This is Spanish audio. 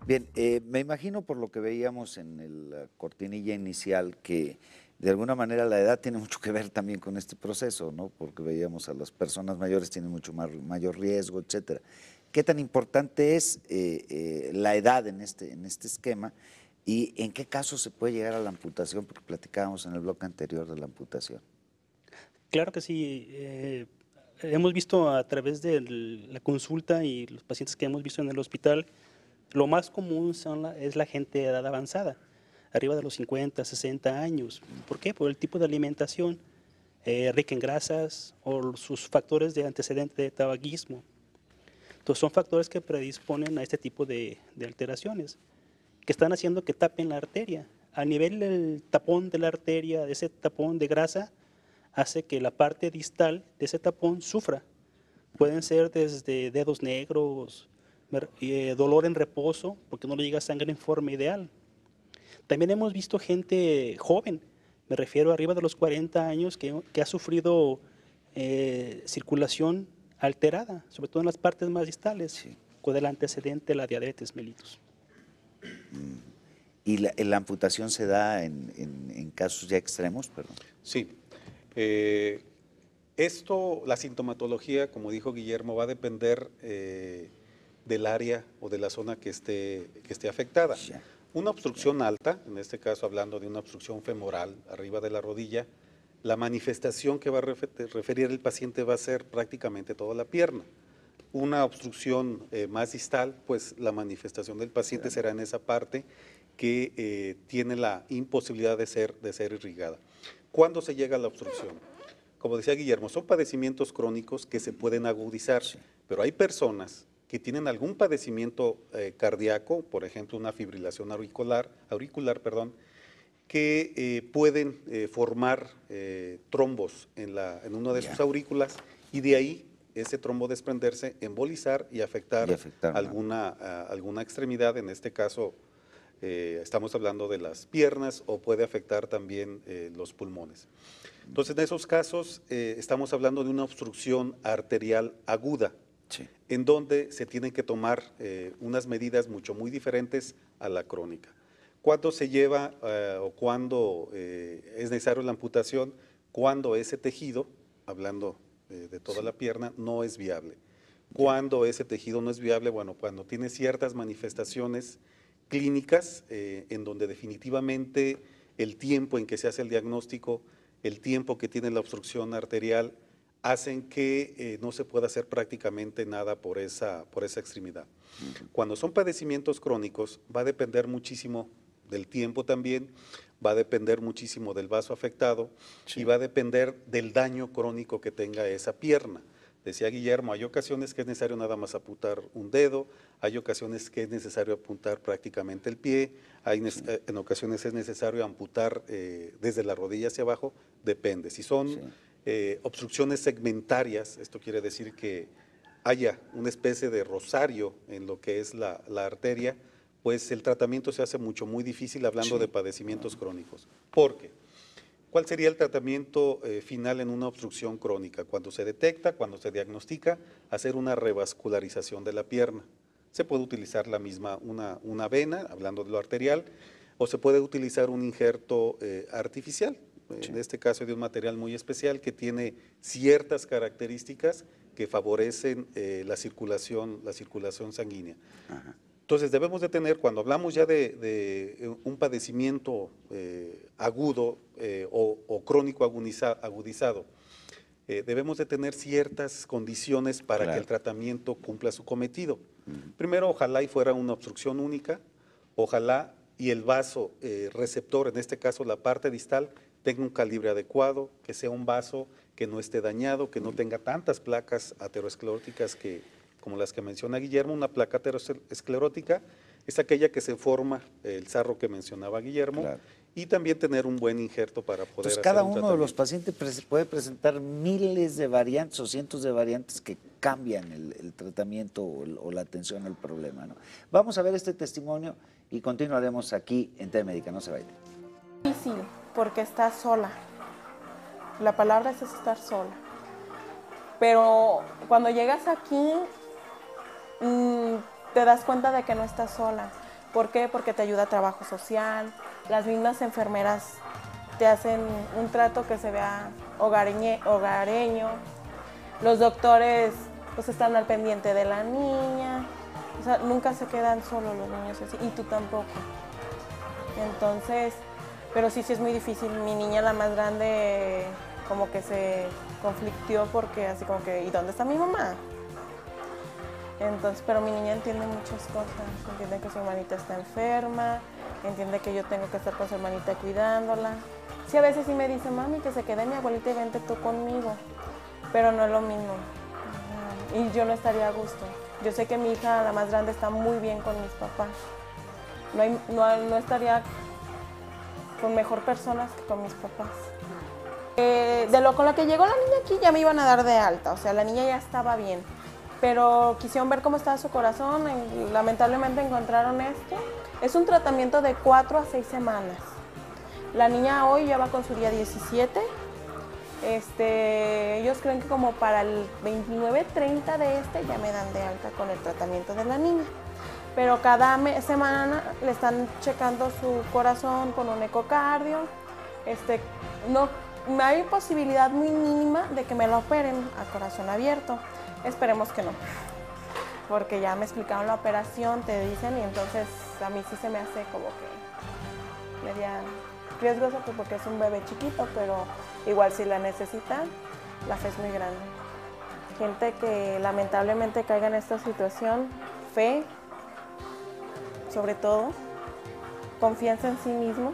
Bien, me imagino por lo que veíamos en la cortinilla inicial que de alguna manera la edad tiene mucho que ver también con este proceso, ¿no? Porque veíamos a las personas mayores tienen mucho mayor riesgo, etcétera. ¿Qué tan importante es la edad en este esquema y en qué casos se puede llegar a la amputación? Porque platicábamos en el bloque anterior de la amputación. Claro que sí. Hemos visto a través de la consulta y los pacientes que hemos visto en el hospital, lo más común es la gente de edad avanzada, arriba de los 50, 60 años. ¿Por qué? Por el tipo de alimentación rica en grasas o sus factores de antecedente de tabaquismo. Entonces son factores que predisponen a este tipo de alteraciones, que están haciendo que tapen la arteria. A nivel del tapón de la arteria, de ese tapón de grasa, hace que la parte distal de ese tapón sufra. Pueden ser desde dedos negros, dolor en reposo, porque no le llega sangre en forma ideal. También hemos visto gente joven, me refiero arriba de los 40 años, que ha sufrido circulación alterada, sobre todo en las partes más distales, Sí. con el antecedente de la diabetes mellitus. ¿Y la amputación se da en casos ya extremos? Perdón. Sí. La sintomatología, como dijo Guillermo, va a depender del área o de la zona que esté afectada. Ya. Una obstrucción alta, en este caso hablando de una obstrucción femoral arriba de la rodilla, la manifestación que va a referir el paciente va a ser prácticamente toda la pierna. Una obstrucción más distal, pues la manifestación del paciente será en esa parte que tiene la imposibilidad de ser irrigada. ¿Cuándo se llega a la obstrucción? Como decía Guillermo, son padecimientos crónicos que se pueden agudizar, pero hay personas que tienen algún padecimiento cardíaco, por ejemplo, una fibrilación auricular, que pueden formar trombos en una de sus aurículas y de ahí ese trombo desprenderse, embolizar y afectar alguna extremidad, en este caso estamos hablando de las piernas o puede afectar también los pulmones. Entonces, en esos casos estamos hablando de una obstrucción arterial aguda, Sí. en donde se tienen que tomar unas medidas muy diferentes a la crónica. ¿Cuándo se lleva o cuándo es necesario la amputación? Cuando ese tejido, hablando de toda la pierna, no es viable. Cuando ese tejido no es viable, bueno, cuando tiene ciertas manifestaciones clínicas en donde definitivamente el tiempo en que se hace el diagnóstico, el tiempo que tiene la obstrucción arterial, hacen que no se pueda hacer prácticamente nada por esa extremidad. Cuando son padecimientos crónicos, va a depender muchísimo del tiempo también, va a depender muchísimo del vaso afectado y va a depender del daño crónico que tenga esa pierna. Decía Guillermo, hay ocasiones que es necesario nada más apuntar un dedo, hay ocasiones que es necesario apuntar prácticamente el pie, en ocasiones es necesario amputar desde la rodilla hacia abajo, depende. Si son obstrucciones segmentarias, esto quiere decir que haya una especie de rosario en lo que es la arteria, pues el tratamiento se hace muy difícil hablando de padecimientos crónicos. ¿Por qué? ¿Cuál sería el tratamiento final en una obstrucción crónica? Cuando se detecta, cuando se diagnostica, hacer una revascularización de la pierna. Se puede utilizar una vena, hablando de lo arterial, o se puede utilizar un injerto artificial, en este caso de un material muy especial que tiene ciertas características que favorecen la circulación sanguínea. Ajá. Entonces debemos de tener, cuando hablamos ya de un padecimiento agudo o crónico agudizado, debemos de tener ciertas condiciones para que el tratamiento cumpla su cometido. Primero, ojalá y fuera una obstrucción única, ojalá y el vaso receptor, en este caso la parte distal, tenga un calibre adecuado, que sea un vaso que no esté dañado, que no tenga tantas placas ateroscleróticas como las que menciona Guillermo. Una placa aterosclerótica es aquella que se forma, el sarro que mencionaba Guillermo, y también tener un buen injerto para poder Entonces, hacer cada un uno de los tratamiento. pacientes puede presentar miles de variantes o cientos de variantes que cambian el tratamiento o la atención al problema, ¿no? Vamos a ver este testimonio y continuaremos aquí en T Médica, no se vayan. Difícil, porque estás sola. La palabra es estar sola. Pero cuando llegas aquí, te das cuenta de que no estás sola. ¿Por qué? Porque te ayuda a trabajo social, las mismas enfermeras te hacen un trato que se vea hogareño, los doctores pues están al pendiente de la niña, o sea, nunca se quedan solos los niños así, y tú tampoco. Entonces, pero sí es muy difícil. Mi niña, la más grande, como que se conflictió porque así como que, ¿y dónde está mi mamá? Entonces, pero mi niña entiende muchas cosas, entiende que su hermanita está enferma, entiende que yo tengo que estar con su hermanita cuidándola. Sí, a veces sí me dice, mami, que se quede mi abuelita y vente tú conmigo, pero no es lo mismo. Y yo no estaría a gusto. Yo sé que mi hija, la más grande, está muy bien con mis papás. No estaría con mejor personas que con mis papás. Con lo que llegó la niña aquí ya me iban a dar de alta, o sea, la niña ya estaba bien. Pero quisieron ver cómo estaba su corazón, y lamentablemente encontraron esto. Es un tratamiento de 4 a 6 semanas. La niña hoy ya va con su día 17. Ellos creen que como para el 29-30 de ya me dan de alta con el tratamiento de la niña. Pero cada semana le están checando su corazón con un ecocardio. No hay posibilidad muy mínima de que me la operen a corazón abierto. Esperemos que no, porque ya me explicaron la operación, te dicen, y entonces a mí sí se me hace como que media riesgoso, porque es un bebé chiquito, pero igual si la necesitan, la fe es muy grande. Gente que lamentablemente caiga en esta situación, fe, sobre todo, confianza en sí mismo,